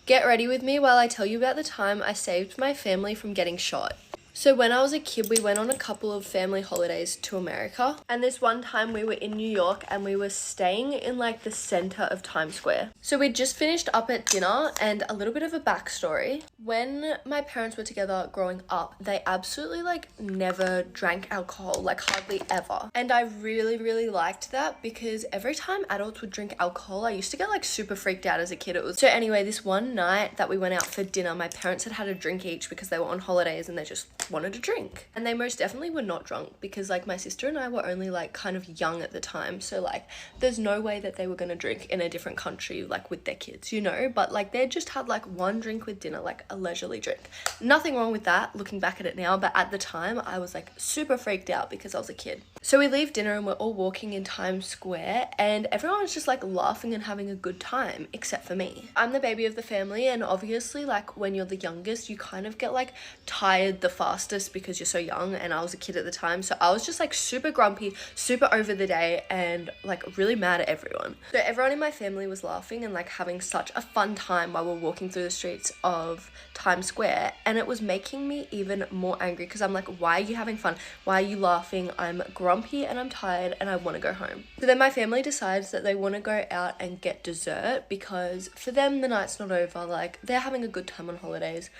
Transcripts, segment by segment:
Get ready with me while I tell you about the time I saved my family from getting shot. So when I was a kid, we went on a couple of family holidays to America. And this one time we were in New York and we were staying in like the center of Times Square. So we'd just finished up at dinner, and a little bit of a backstory. When my parents were together growing up, they absolutely like never drank alcohol, like hardly ever. And I really liked that, because every time adults would drink alcohol, I used to get like super freaked out as a kid. So anyway, this one night that we went out for dinner, my parents had a drink each because they were on holidays and they just wanted a drink. And they most definitely were not drunk, because like my sister and I were only like kind of young at the time, so like there's no way that they were gonna drink in a different country like with their kids, you know. But like they just had like one drink with dinner, like a leisurely drink. Nothing wrong with that looking back at it now, but at the time I was like super freaked out because I was a kid. So we leave dinner and we're all walking in Times Square, and everyone's just like laughing and having a good time except for me. I'm the baby of the family, and obviously like when you're the youngest, you kind of get like tired the fastest because you're so young, and I was a kid at the time, so I was just like super grumpy, super over the day, and like really mad at everyone. So everyone in my family was laughing and like having such a fun time while we're walking through the streets of Times Square, and it was making me even more angry because I'm like, why are you having fun? Why are you laughing? I'm grumpy and I'm tired and I want to go home. So then my family decides that they want to go out and get dessert, because for them the night's not over, like they're having a good time on holidays.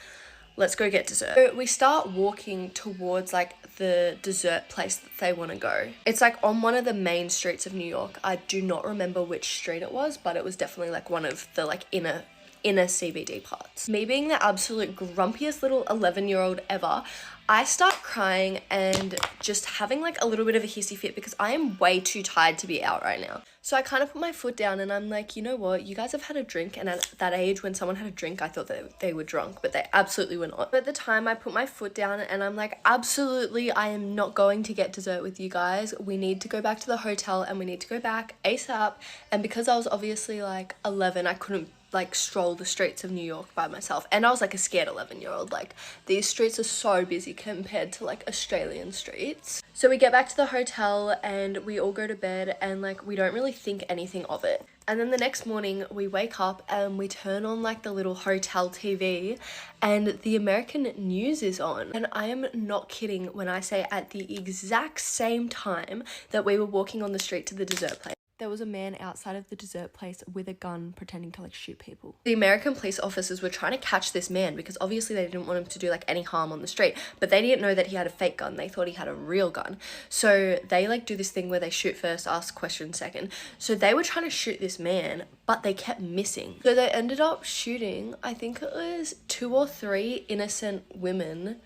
Let's go get dessert. So we start walking towards like the dessert place that they want to go. It's like on one of the main streets of New York. I do not remember which street it was, but it was definitely like one of the like inner CBD parts. Me being the absolute grumpiest little 11-year-old ever, I start crying and just having like a little bit of a hissy fit because I am way too tired to be out right now. So I kind of put my foot down and I'm like, you know what, you guys have had a drink, and at that age when someone had a drink, I thought that they were drunk, but they absolutely were not. But at the time I put my foot down and I'm like, absolutely, I am not going to get dessert with you guys. We need to go back to the hotel and we need to go back ASAP. And because I was obviously like 11, I couldn't like stroll the streets of New York by myself, and I was like a scared 11-year-old. Like these streets are so busy compared to like Australian streets. So we get back to the hotel and we all go to bed, and like we don't really think anything of it. And then the next morning we wake up and we turn on like the little hotel TV, and the American news is on. And I am not kidding when I say at the exact same time that we were walking on the street to the dessert place, there was a man outside of the dessert place with a gun pretending to like shoot people. The American police officers were trying to catch this man because obviously they didn't want him to do like any harm on the street, but they didn't know that he had a fake gun. They thought he had a real gun. So they like do this thing where they shoot first, ask questions second. So they were trying to shoot this man, but they kept missing. So they ended up shooting, I think it was 2 or 3 innocent women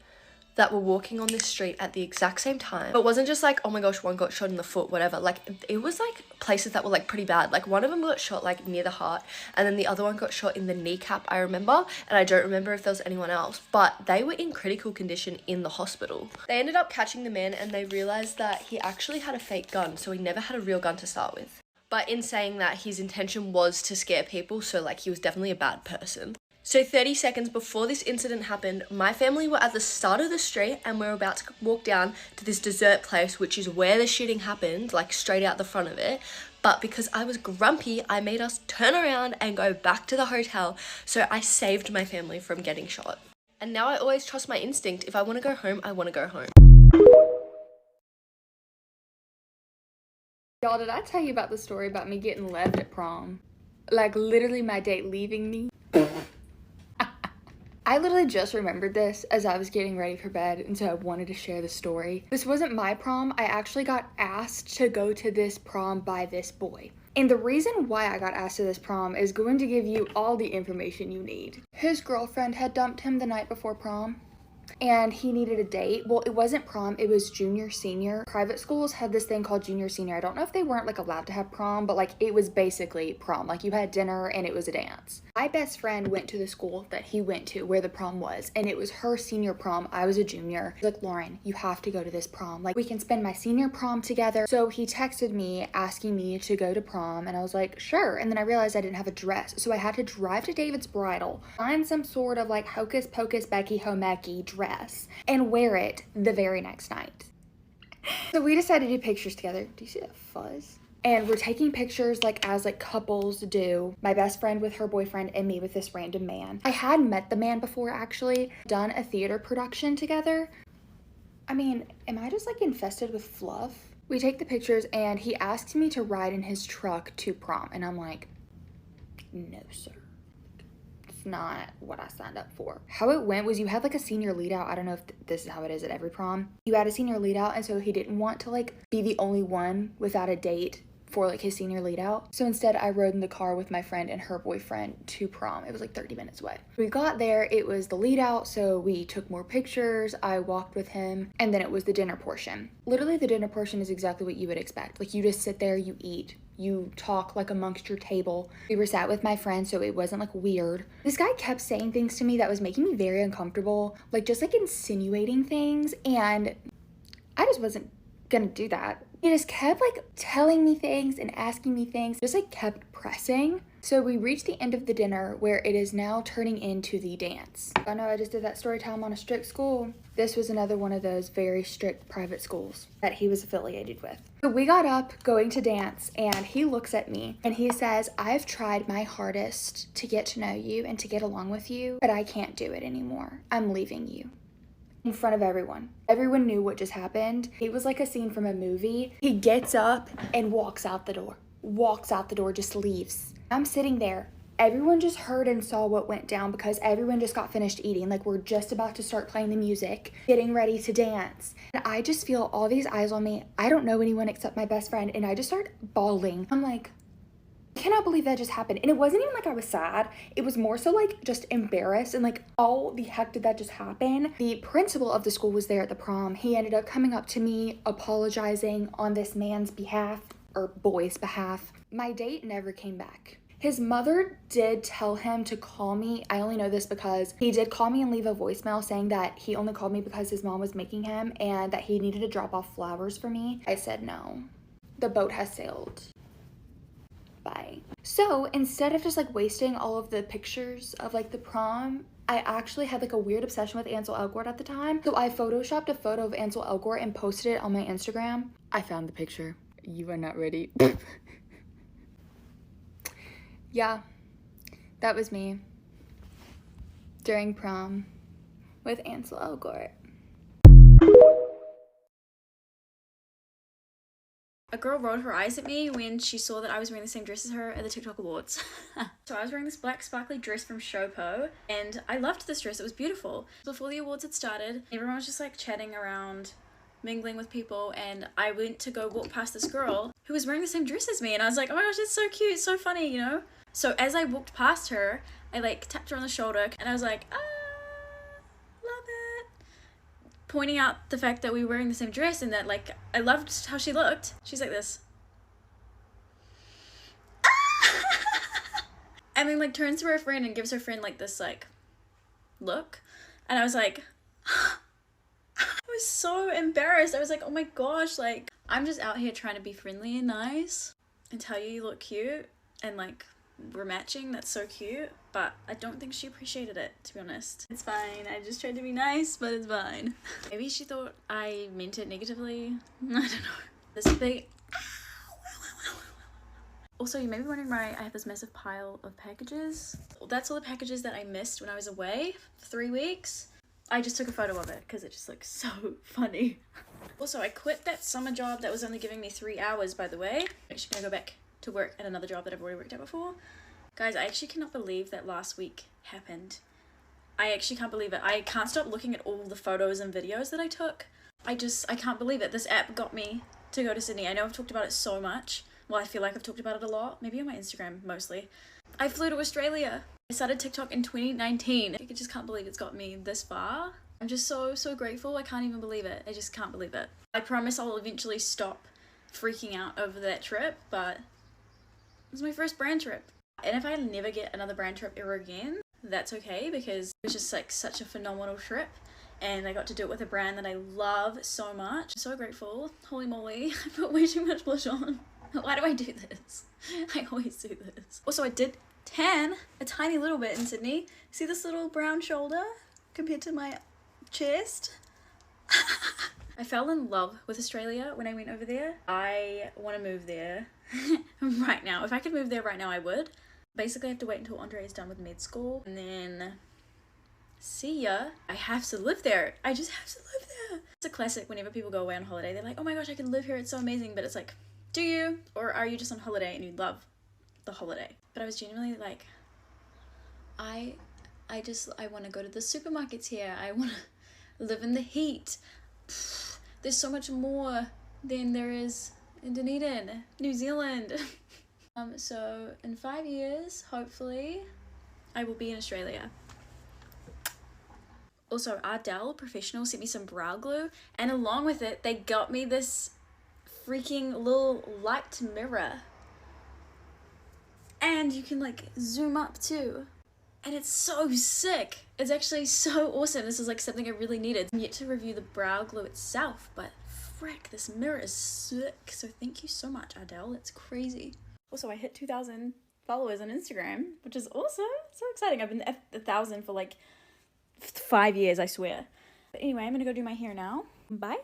that were walking on this street at the exact same time. But it wasn't just like, oh my gosh, one got shot in the foot, whatever. Like it was like places that were like pretty bad. Like one of them got shot like near the heart, and then the other one got shot in the kneecap, I remember, and I don't remember if there was anyone else, but they were in critical condition in the hospital. They ended up catching the man, and they realized that he actually had a fake gun, so he never had a real gun to start with. But in saying that, his intention was to scare people, so like he was definitely a bad person. So 30 seconds before this incident happened, my family were at the start of the street and we were about to walk down to this dessert place, which is where the shooting happened, like straight out the front of it. But because I was grumpy, I made us turn around and go back to the hotel. So I saved my family from getting shot. And now I always trust my instinct. If I want to go home, I want to go home. Y'all, did I tell you about the story about me getting left at prom? Like literally my date leaving me? I literally just remembered this as I was getting ready for bed, and so I wanted to share the story. This wasn't my prom. I actually got asked to go to this prom by this boy. And the reason why I got asked to this prom is going to give you all the information you need. His girlfriend had dumped him the night before prom, and he needed a date. Well, it wasn't prom, it was junior senior. Private schools had this thing called junior senior. I don't know if they weren't like allowed to have prom, but like it was basically prom. Like you had dinner and it was a dance. My best friend went to the school that he went to where the prom was, and it was her senior prom. I was a junior. He's like, Lauren, you have to go to this prom. Like we can spend my senior prom together. So he texted me asking me to go to prom, and I was like, sure. And then I realized I didn't have a dress. So I had to drive to David's Bridal, find some sort of like hocus pocus Becky Homeki dress and wear it the very next night. So we decided to do pictures together. Do you see that fuzz? and we're taking pictures like as like couples do. My best friend with her boyfriend and me with this random man. I had met the man before, actually, done a theater production together. I mean, am I just like infested with fluff? We take the pictures and he asks me to ride in his truck to prom, and I'm like, no sir, it's not what I signed up for. How it went was you had like a senior lead out. I don't know if this is how it is at every prom. You had a senior lead out, and so he didn't want to like be the only one without a date for like his senior lead out. So instead I rode in the car with my friend and her boyfriend to prom. It was like 30 minutes away. We got there, it was the lead out, so we took more pictures, I walked with him, and then it was the dinner portion. Literally the dinner portion is exactly what you would expect. Like you just sit there, you eat, you talk like amongst your table. We were sat with my friend, so it wasn't like weird. This guy kept saying things to me that was making me very uncomfortable, like just like insinuating things, and I just wasn't gonna do that. He just kept like telling me things and asking me things, just like kept pressing. So we reached the end of the dinner where it is now turning into the dance. I know I just did that story time on a strict school. This was another one of those very strict private schools that he was affiliated with. So we got up going to dance, and he looks at me and he says, I've tried my hardest to get to know you and to get along with you, but I can't do it anymore. I'm leaving you. In front of everyone. Everyone knew what just happened. It was like a scene from a movie. He gets up and walks out the door. Walks out the door, just leaves. I'm sitting there. Everyone just heard and saw what went down because everyone just got finished eating. Like we're just about to start playing the music, getting ready to dance. And I just feel all these eyes on me. I don't know anyone except my best friend, and I just start bawling. I'm like, I cannot believe that just happened. And it wasn't even like I was sad. It was more so like just embarrassed and like, oh, the heck did that just happen? The principal of the school was there at the prom. He ended up coming up to me, apologizing on this man's behalf, or boy's behalf. My date never came back. His mother did tell him to call me. I only know this because he did call me and leave a voicemail saying that he only called me because his mom was making him and that he needed to drop off flowers for me. I said no. The boat has sailed. Bye. So instead of just like wasting all of the pictures of like the prom, I actually had like a weird obsession with Ansel Elgort at the time. So I photoshopped a photo of Ansel Elgort and posted it on my Instagram. I found the picture. You are not ready. Yeah, that was me during prom with Ansel Elgort. A girl rolled her eyes at me when she saw that I was wearing the same dress as her at the TikTok Awards. So I was wearing this black sparkly dress from Showpo, and I loved this dress. It was beautiful. Before the awards had started, everyone was just like chatting around, mingling with people, and I went to go walk past this girl who was wearing the same dress as me, and I was like, oh my gosh, it's so cute, it's so funny, you know? So as I walked past her, I like tapped her on the shoulder, and I was like, love it. Pointing out the fact that we were wearing the same dress and that like I loved how she looked. She's like this. And then like turns to her friend and gives her friend like this like look. And I was like, I was so embarrassed. I was like, oh my gosh, like I'm just out here trying to be friendly and nice and tell you look cute and like we're matching. That's so cute. But I don't think she appreciated it, to be honest. It's fine. I just tried to be nice, but it's fine. Maybe she thought I meant it negatively. I don't know. This big... Also, you may be wondering why I have this massive pile of packages. That's all the packages that I missed when I was away for 3 weeks. I just took a photo of it because it just looks so funny. Also, I quit that summer job that was only giving me 3 hours, by the way. I'm actually gonna go back to work at another job that I've already worked at before. Guys, I actually cannot believe that last week happened. I actually can't believe it. I can't stop looking at all the photos and videos that I took. I can't believe it. This app got me to go to Sydney. I know I've talked about it so much. Well, I feel like I've talked about it a lot. Maybe on my Instagram, mostly. I flew to Australia. I started TikTok in 2019. I just can't believe it's got me this far. I'm just so grateful. I can't even believe it. I just can't believe it. I promise I'll eventually stop freaking out over that trip, but it was my first brand trip. And if I never get another brand trip ever again, that's okay because it was just like such a phenomenal trip and I got to do it with a brand that I love so much. I'm so grateful. Holy moly, I put way too much blush on. Why do I do this? I always do this. Also, I did tan a tiny little bit in Sydney. See this little brown shoulder compared to my chest? I fell in love with Australia when I went over there. I want to move there right now. If I could move there right now, I would. Basically, I have to wait until Andre is done with mid school, and then see ya. I have to live there. I just have to live there. It's a classic whenever people go away on holiday. They're like, oh my gosh, I can live here. It's so amazing. But it's like, do you? Or are you just on holiday and you love the holiday? But I was genuinely like, I want to go to the supermarkets here. I want to live in the heat. There's so much more than there is in Dunedin, New Zealand. So in 5 years, hopefully, I will be in Australia. Also, Ardell Professional sent me some brow glue, and along with it, they got me this freaking little light mirror. And you can like zoom up too. And it's so sick. It's actually so awesome. This is like something I really needed. I'm yet to review the brow glue itself, but frick, this mirror is sick. So thank you so much, Ardell. It's crazy. Also, I hit 2,000 followers on Instagram, which is awesome. So exciting. I've been at 1,000 for like 5 years, I swear. But anyway, I'm gonna go do my hair now. Bye.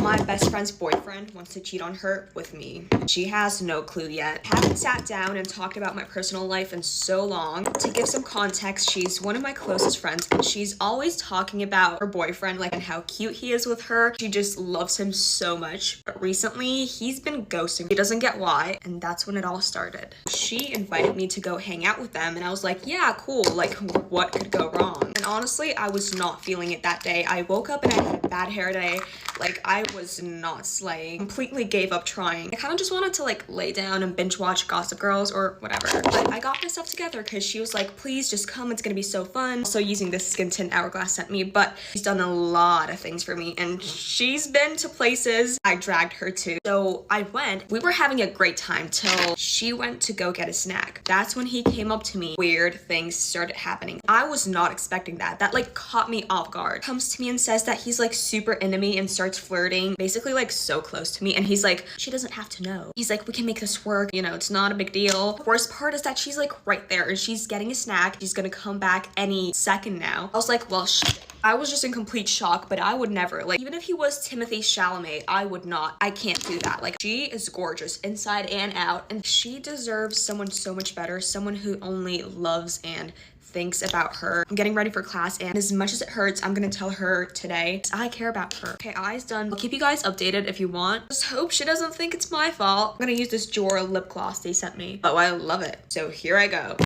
My best friend's boyfriend wants to cheat on her with me. She has no clue yet. Haven't sat down and talked about my personal life in so long. To give some context, she's one of my closest friends, and she's always talking about her boyfriend, like, and how cute he is with her. She just loves him so much. But recently, he's been ghosting. He doesn't get why, and that's when it all started. She invited me to go hang out with them, and I was like, yeah, cool. Like, what could go wrong? And honestly, I was not feeling it that day. I woke up and I had bad hair day. Like, I was not slaying. Completely gave up trying. I kind of just wanted to like lay down and binge watch Gossip Girls or whatever. But I got myself together because she was like, please just come, it's gonna be so fun. Also using this skin tint Hourglass sent me, but she's done a lot of things for me and she's been to places I dragged her to. So I went. We were having a great time till she went to go get a snack. That's when he came up to me. Weird things started happening. I was not expecting that. That like caught me off guard. Comes to me and says that he's like super into me and starts flirting, basically like so close to me, and he's like, she doesn't have to know. He's like, we can make this work, you know, it's not a big deal. The worst part is that she's like right there and she's getting a snack. She's gonna come back any second now. I was like, well, shit. I was just in complete shock, but I would never, like, even if he was Timothy Chalamet, I would not. I can't do that. Like, she is gorgeous inside and out, and she deserves someone so much better, someone who only loves and thinks about her. I'm getting ready for class, and as much as it hurts, I'm gonna tell her today I care about her. Okay, eyes done. I'll keep you guys updated if you want. Just hope she doesn't think it's my fault. I'm gonna use this Jora lip gloss they sent me. Oh, I love it. So here I go.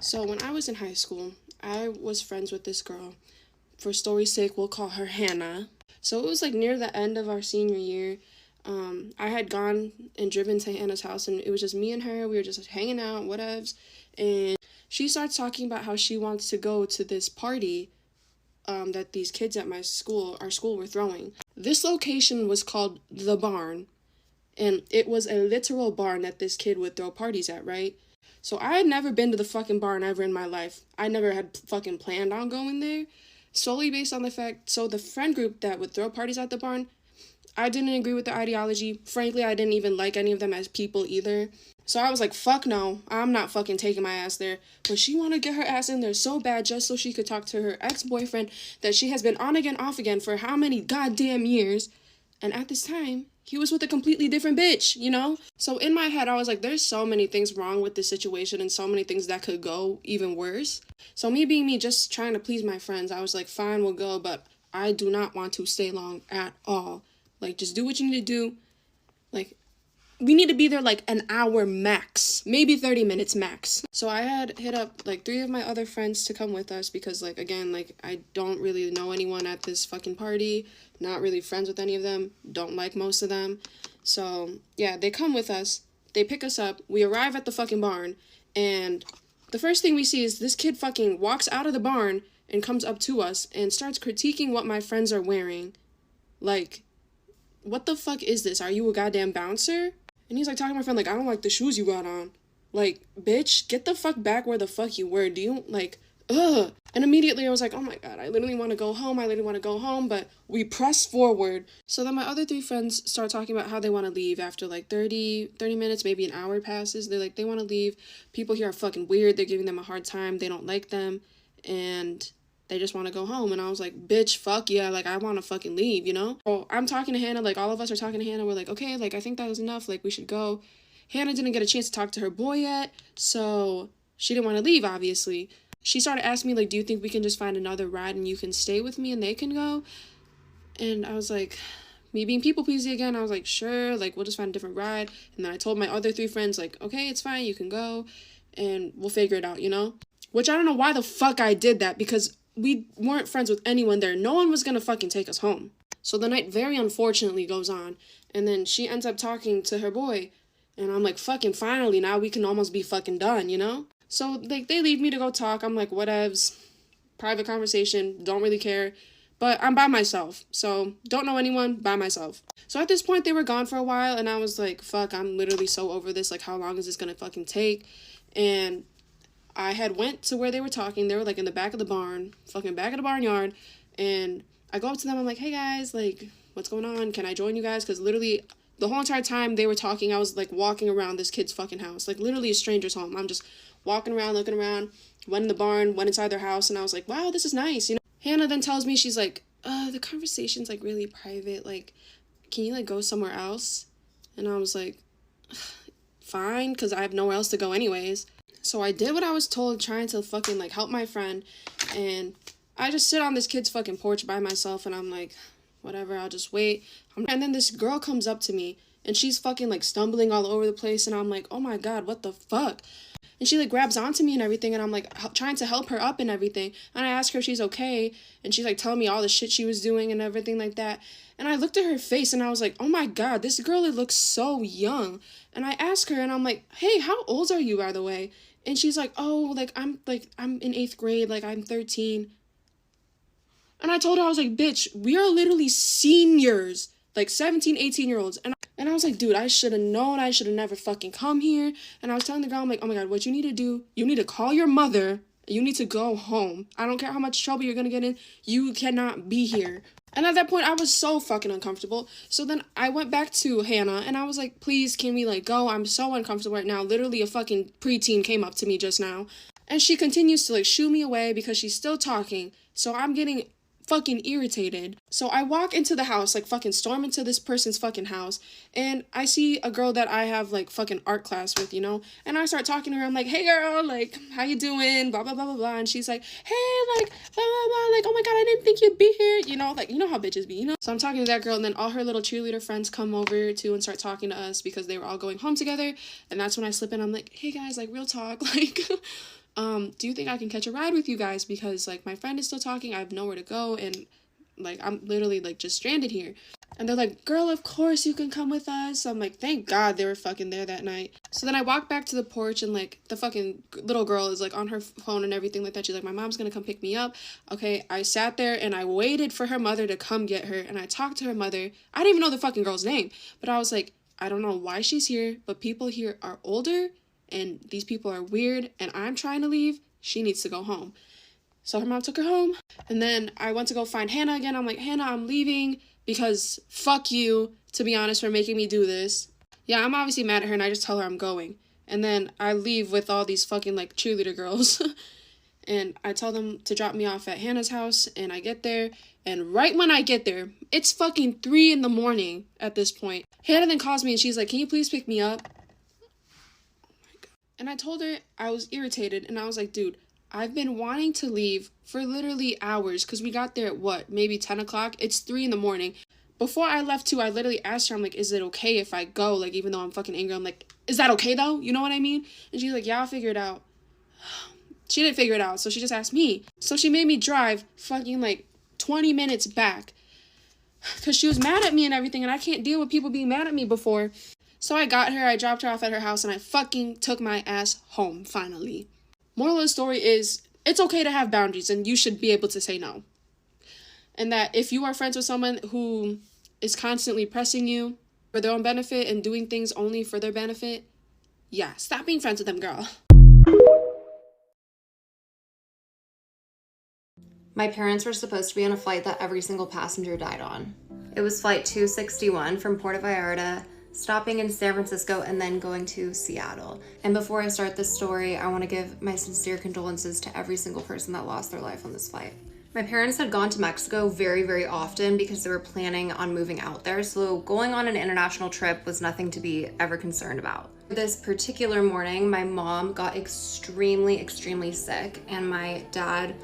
So when I was in high school, I was friends with this girl. For story's sake, we'll call her Hannah. So it was like near the end of our senior year. I had gone and driven to Hannah's house, and it was just me and her. We were just hanging out, whatevs. And she starts talking about how she wants to go to this party that these kids at our school were throwing. This location was called The Barn, and it was a literal barn that this kid would throw parties at, right? So I had never been to the fucking barn ever in my life. I never had fucking planned on going there, solely based on the fact, so the friend group that would throw parties at the barn, I didn't agree with the ideology. Frankly, I didn't even like any of them as people either. So I was like, fuck no, I'm not fucking taking my ass there. But she wanted to get her ass in there so bad just so she could talk to her ex-boyfriend that she has been on again, off again for how many goddamn years. And at this time, he was with a completely different bitch, you know? So in my head, I was like, there's so many things wrong with this situation and so many things that could go even worse. So me being me, just trying to please my friends, I was like, fine, we'll go, but I do not want to stay long at all. Like, just do what you need to do. Like, we need to be there like an hour max, maybe 30 minutes max. So I had hit up like 3 of my other friends to come with us because, like, again, like, I don't really know anyone at this fucking party, not really friends with any of them, don't like most of them. So yeah, they come with us, they pick us up, we arrive at the fucking barn, and the first thing we see is this kid fucking walks out of the barn and comes up to us and starts critiquing what my friends are wearing. Like, what the fuck is this? Are you a goddamn bouncer? And he's like talking to my friend like, I don't like the shoes you got on. Like, bitch, get the fuck back where the fuck you were. Do you, like, ugh. And immediately I was like, oh my god, I literally want to go home. But we press forward. So then my other 3 friends start talking about how they want to leave after like 30 minutes, maybe an hour passes. They're like, they want to leave. People here are fucking weird. They're giving them a hard time. They don't like them. And they just want to go home. And I was like, bitch, fuck yeah, like, I want to fucking leave, you know? So I'm talking to Hannah, like, all of us are talking to Hannah. We're like, okay, like, I think that was enough. Like, we should go. Hannah didn't get a chance to talk to her boy yet, so she didn't want to leave, obviously. She started asking me, like, do you think we can just find another ride and you can stay with me and they can go? And I was like, me being people pleasy again, I was like, sure, like, we'll just find a different ride. And then I told my other 3 friends, like, okay, it's fine, you can go, and we'll figure it out, you know? Which I don't know why the fuck I did that, because we weren't friends with anyone there. No one was gonna fucking take us home. So the night very unfortunately goes on, and then she ends up talking to her boy, and I'm like, fucking finally, now we can almost be fucking done, you know? So, like, they leave me to go talk. I'm like, whatevs, private conversation, don't really care. But I'm by myself, so don't know anyone, by myself. So at this point, they were gone for a while, and I was like, fuck, I'm literally so over this. Like, how long is this gonna fucking take? And I had went to where they were talking. They were, like, in the back of the barn, fucking back of the barnyard. And I go up to them, I'm like, hey, guys, like, what's going on? Can I join you guys? Because literally, the whole entire time they were talking, I was, like, walking around this kid's fucking house. Like, literally a stranger's home. I'm just walking around, looking around, went in the barn, went inside their house, and I was like, wow, this is nice, you know? Hannah then tells me, she's like, the conversation's, like, really private, like, can you, like, go somewhere else? And I was like, fine, because I have nowhere else to go anyways. So I did what I was told, trying to fucking, like, help my friend, and I just sit on this kid's fucking porch by myself, and I'm like, whatever, I'll just wait. And then this girl comes up to me, and she's fucking, like, stumbling all over the place, and I'm like, oh my god, what the fuck? And she, like, grabs onto me and everything, and I'm, like, trying to help her up and everything. And I ask her if she's okay, and she's, like, telling me all the shit she was doing and everything like that. And I looked at her face, and I was like, oh, my God, this girl, it looks so young. And I asked her, and I'm like, hey, how old are you, by the way? And she's like, oh, I'm in 8th grade, like, I'm 13. And I told her, I was like, bitch, we are literally seniors, like 17, 18-year-olds. And I was like, dude, I should have known. I should have never fucking come here. And I was telling the girl, I'm like, oh my god, what you need to do, you need to call your mother. You need to go home. I don't care how much trouble you're gonna get in. You cannot be here. And at that point, I was so fucking uncomfortable. So then I went back to Hannah, and I was like, please, can we, like, go? I'm so uncomfortable right now. Literally, a fucking preteen came up to me just now. And she continues to, like, shoo me away because she's still talking. So I'm getting fucking irritated. So I walk into the house, like, fucking storm into this person's fucking house, and I see a girl that I have, like, fucking art class with, you know? And I start talking to her. I'm like, hey, girl, like, how you doing? Blah, blah, blah, blah, blah. And she's like, hey, like, blah, blah, blah, like, oh my god, I didn't think you'd be here, you know? Like, you know how bitches be, you know? So I'm talking to that girl, and then all her little cheerleader friends come over, too, and start talking to us because they were all going home together. And that's when I slip in. I'm like, hey, guys, like, real talk, like, do you think I can catch a ride with you guys? Because, like, my friend is still talking, I have nowhere to go, and, like, I'm literally, like, just stranded here. And they're like, girl, of course you can come with us. So I'm like, thank God they were fucking there that night. So then I walk back to the porch, and, like, the fucking little girl is, like, on her phone and everything like that. She's like, my mom's gonna come pick me up. Okay, I sat there, and I waited for her mother to come get her, and I talked to her mother. I didn't even know the fucking girl's name, but I was like, I don't know why she's here, but people here are older, and these people are weird, and I'm trying to leave. She needs to go home. So her mom took her home, and then I went to go find Hannah again. I'm like, Hannah, I'm leaving because fuck you, to be honest, for making me do this. Yeah, I'm obviously mad at her, and I just tell her I'm going. And then I leave with all these fucking, like, cheerleader girls. And I tell them to drop me off at Hannah's house, and I get there, and right when I get there, it's fucking 3 a.m. at this point. Hannah then calls me, and she's like, can you please pick me up? And I told her I was irritated, and I was like, dude, I've been wanting to leave for literally hours, because we got there at, what, maybe 10 o'clock? It's 3 a.m. Before I left, too, I literally asked her, I'm like, is it okay if I go? Like, even though I'm fucking angry, I'm like, is that okay, though? You know what I mean? And she's like, yeah, I'll figure it out. She didn't figure it out, so she just asked me. So she made me drive fucking, like, 20 minutes back, because she was mad at me and everything, and I can't deal with people being mad at me before. So I got her, I dropped her off at her house, and I fucking took my ass home, finally. Moral of the story is, it's okay to have boundaries, and you should be able to say no. And that if you are friends with someone who is constantly pressing you for their own benefit and doing things only for their benefit, yeah, stop being friends with them, girl. My parents were supposed to be on a flight that every single passenger died on. It was flight 261 from Puerto Vallarta, stopping in San Francisco and then going to Seattle. And before I start this story, I want to give my sincere condolences to every single person that lost their life on this flight. My parents had gone to Mexico very, very often because they were planning on moving out there, so going on an international trip was nothing to be ever concerned about. This particular morning, my mom got extremely, extremely sick, and my dad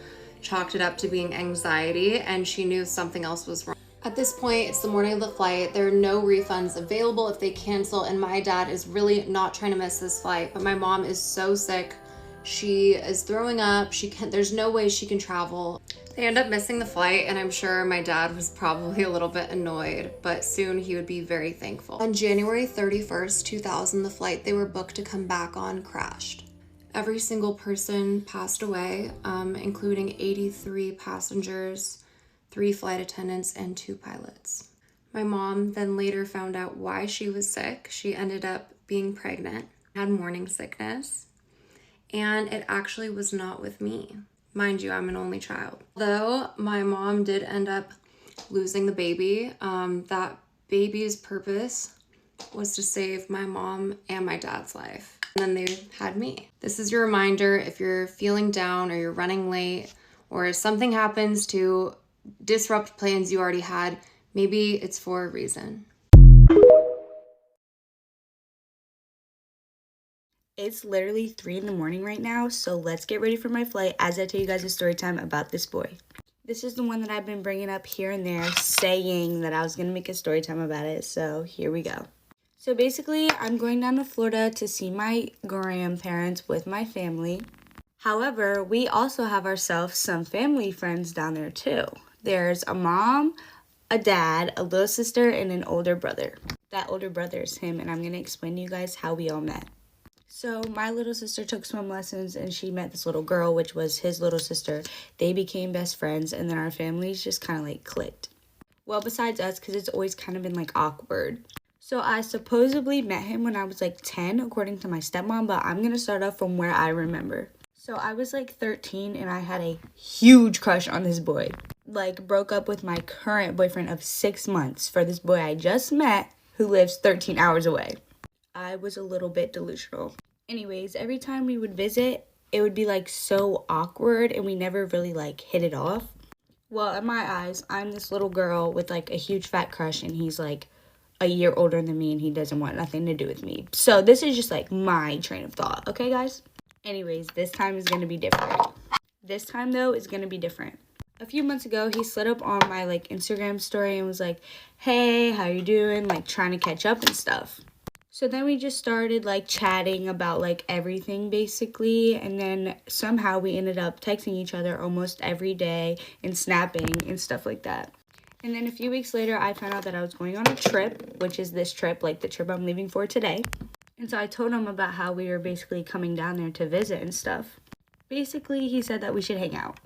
chalked it up to being anxiety, and she knew something else was wrong. At this point, it's the morning of the flight. There are no refunds available if they cancel, and my dad is really not trying to miss this flight, but my mom is so sick. She is throwing up. There's no way she can travel. They end up missing the flight, and I'm sure my dad was probably a little bit annoyed, but soon he would be very thankful. On January 31st, 2000, the flight they were booked to come back on crashed. Every single person passed away, including 83 passengers, 3 flight attendants, and 2 pilots. My mom then later found out why she was sick. She ended up being pregnant, had morning sickness, and it actually was not with me. Mind you, I'm an only child. Though my mom did end up losing the baby, that baby's purpose was to save my mom and my dad's life. And then they had me. This is your reminder, if you're feeling down or you're running late or something happens to disrupt plans you already had, maybe it's for a reason. It's literally 3 in the morning right now, so let's get ready for my flight as I tell you guys a story time about this boy. This is the one that I've been bringing up here and there, saying that I was going to make a story time about it, so here we go. So basically, I'm going down to Florida to see my grandparents with my family. However, we also have ourselves some family friends down there too. There's a mom, a dad, a little sister, and an older brother. That older brother is him, and I'm going to explain to you guys how we all met. So my little sister took swim lessons and she met this little girl, which was his little sister. They became best friends, and then our families just kind of like clicked. Well, besides us, because it's always kind of been like awkward. So I supposedly met him when I was like 10, according to my stepmom, but I'm going to start off from where I remember. So I was like 13 and I had a huge crush on this boy. Like broke up with my current boyfriend of 6 months for this boy I just met who lives 13 hours away. I was a little bit delusional. Anyways, every time we would visit, it would be like so awkward and we never really like hit it off. Well, in my eyes, I'm this little girl with like a huge fat crush and he's like a year older than me and he doesn't want nothing to do with me. So this is just like my train of thought, okay guys? Anyways, this time is going to be different. This time though is going to be different. A few months ago, he slid up on my like Instagram story and was like, hey, how you doing? Like trying to catch up and stuff. So then we just started like chatting about like everything basically, and then somehow we ended up texting each other almost every day and snapping and stuff like that. And then a few weeks later, I found out that I was going on a trip, which is this trip, like the trip I'm leaving for today. And so I told him about how we were basically coming down there to visit and stuff. Basically, he said that we should hang out.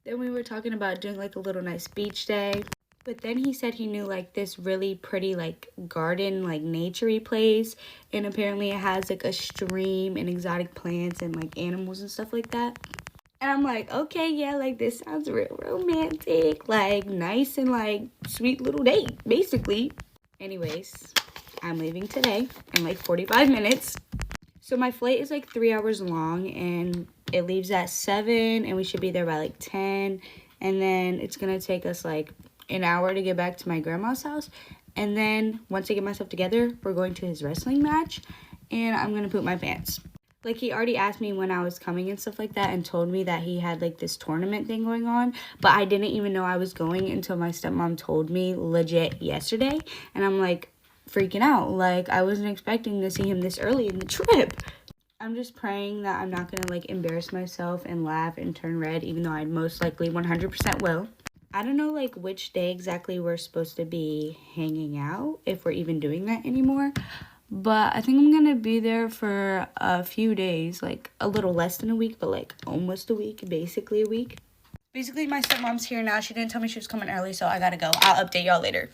Then we were talking about doing like a little nice beach day. But then he said he knew like this really pretty like garden, like nature-y place. And apparently it has like a stream and exotic plants and like animals and stuff like that. And I'm like, okay, yeah, like this sounds real romantic. Like nice and like sweet little date, basically. Anyways, I'm leaving today in like 45 minutes. So my flight is like 3 hours long and it leaves at 7 and we should be there by like 10. And then it's going to take us like an hour to get back to my grandma's house. And then once I get myself together, we're going to his wrestling match and I'm going to poop my pants. Like he already asked me when I was coming and stuff like that and told me that he had like this tournament thing going on. But I didn't even know I was going until my stepmom told me legit yesterday. And I'm like freaking out. Like I wasn't expecting to see him this early in the trip. I'm just praying that I'm not going to like embarrass myself and laugh and turn red, even though I most likely 100% will. I don't know like which day exactly we're supposed to be hanging out, if we're even doing that anymore. But I think I'm going to be there for a few days, like a little less than a week, but like almost a week, basically a week. Basically, my stepmom's here now. She didn't tell me she was coming early, so I got to go. I'll update y'all later.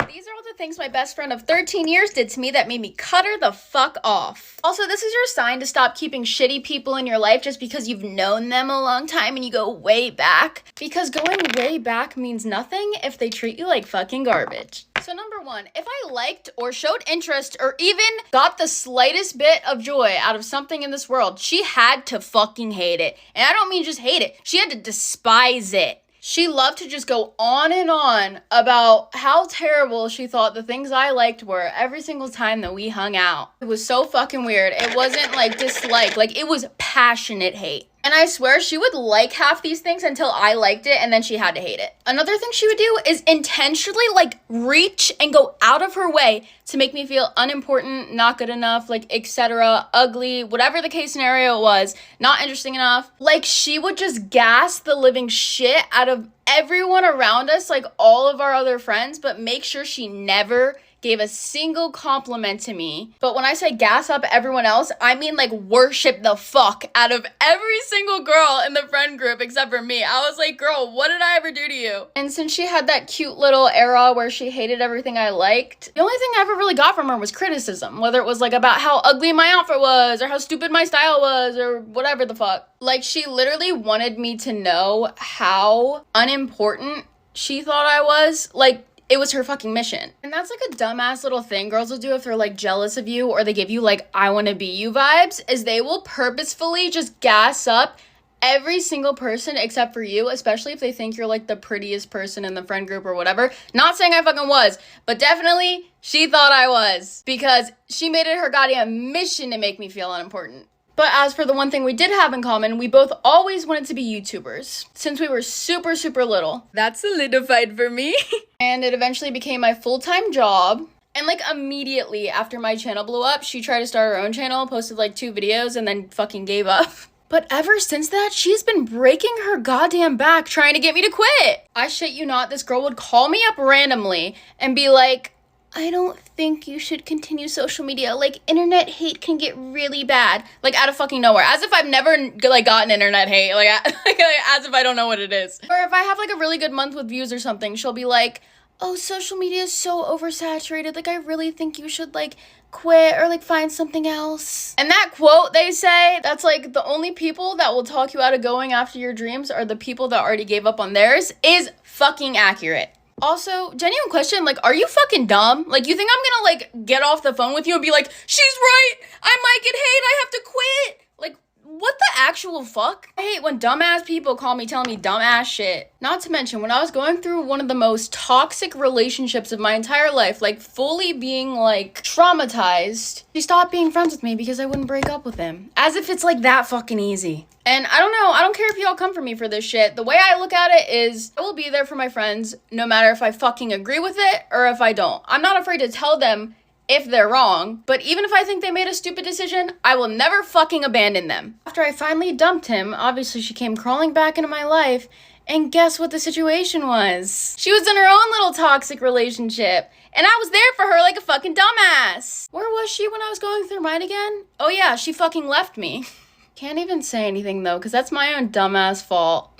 These are all the things my best friend of 13 years did to me that made me cut her the fuck off. Also, this is your sign to stop keeping shitty people in your life just because you've known them a long time and you go way back. Because going way back means nothing if they treat you like fucking garbage. So number one, if I liked or showed interest or even got the slightest bit of joy out of something in this world, she had to fucking hate it. And I don't mean just hate it. She had to despise it. She loved to just go on and on about how terrible she thought the things I liked were every single time that we hung out. It was so fucking weird. It wasn't like dislike, like it was passionate hate. And I swear she would like half these things until I liked it and then she had to hate it. Another thing she would do is intentionally like reach and go out of her way to make me feel unimportant, not good enough, like etc., ugly, whatever the case scenario was, not interesting enough. Like she would just gas the living shit out of everyone around us, like all of our other friends, but make sure she never gave a single compliment to me. But when I say gas up everyone else, I mean like worship the fuck out of every single girl in the friend group except for me. I was like, girl, what did I ever do to you? And since she had that cute little era where she hated everything I liked, the only thing I ever really got from her was criticism, whether it was like about how ugly my outfit was or how stupid my style was or whatever the fuck. Like she literally wanted me to know how unimportant she thought I was. Like it was her fucking mission. And that's like a dumbass little thing girls will do if they're like jealous of you or they give you like I want to be you vibes, is they will purposefully just gas up every single person except for you, especially if they think you're like the prettiest person in the friend group or whatever. Not saying I fucking was, but definitely she thought I was because she made it her goddamn mission to make me feel unimportant. But as for the one thing we did have in common, we both always wanted to be YouTubers since we were super, super little. That solidified for me. And it eventually became my full-time job. And like immediately after my channel blew up, she tried to start her own channel, posted like 2 videos, and then fucking gave up. But ever since that, she's been breaking her goddamn back trying to get me to quit. I shit you not, this girl would call me up randomly and be like, I don't think you should continue social media. Like, internet hate can get really bad. Like, out of fucking nowhere. As if I've never, like, gotten internet hate. Like, as if I don't know what it is. Or if I have, like, a really good month with views or something, she'll be like, oh, social media is so oversaturated. Like, I really think you should, like, quit or, like, find something else. And that quote they say, that's, like, the only people that will talk you out of going after your dreams are the people that already gave up on theirs, is fucking accurate. Also, genuine question, like, are you fucking dumb? Like, you think I'm gonna, like, get off the phone with you and be like, she's right, I might get hate, I have to quit? Like, what the actual fuck? I hate when dumbass people call me telling me dumbass shit. Not to mention, when I was going through one of the most toxic relationships of my entire life, like, fully being, like, traumatized, she stopped being friends with me because I wouldn't break up with him. As if it's, like, that fucking easy. And I don't know, I don't care if y'all come for me for this shit. The way I look at it is, I will be there for my friends no matter if I fucking agree with it or if I don't. I'm not afraid to tell them if they're wrong, but even if I think they made a stupid decision, I will never fucking abandon them. After I finally dumped him, obviously she came crawling back into my life, and guess what the situation was? She was in her own little toxic relationship, and I was there for her like a fucking dumbass. Where was she when I was going through mine again? Oh yeah, she fucking left me. Can't even say anything though, because that's my own dumbass fault.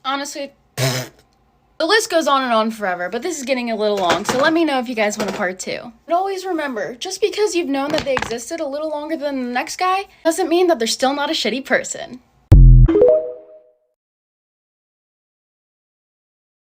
Honestly, the list goes on and on forever, but this is getting a little long, so let me know if you guys want a part 2. But always remember, just because you've known that they existed a little longer than the next guy, doesn't mean that they're still not a shitty person.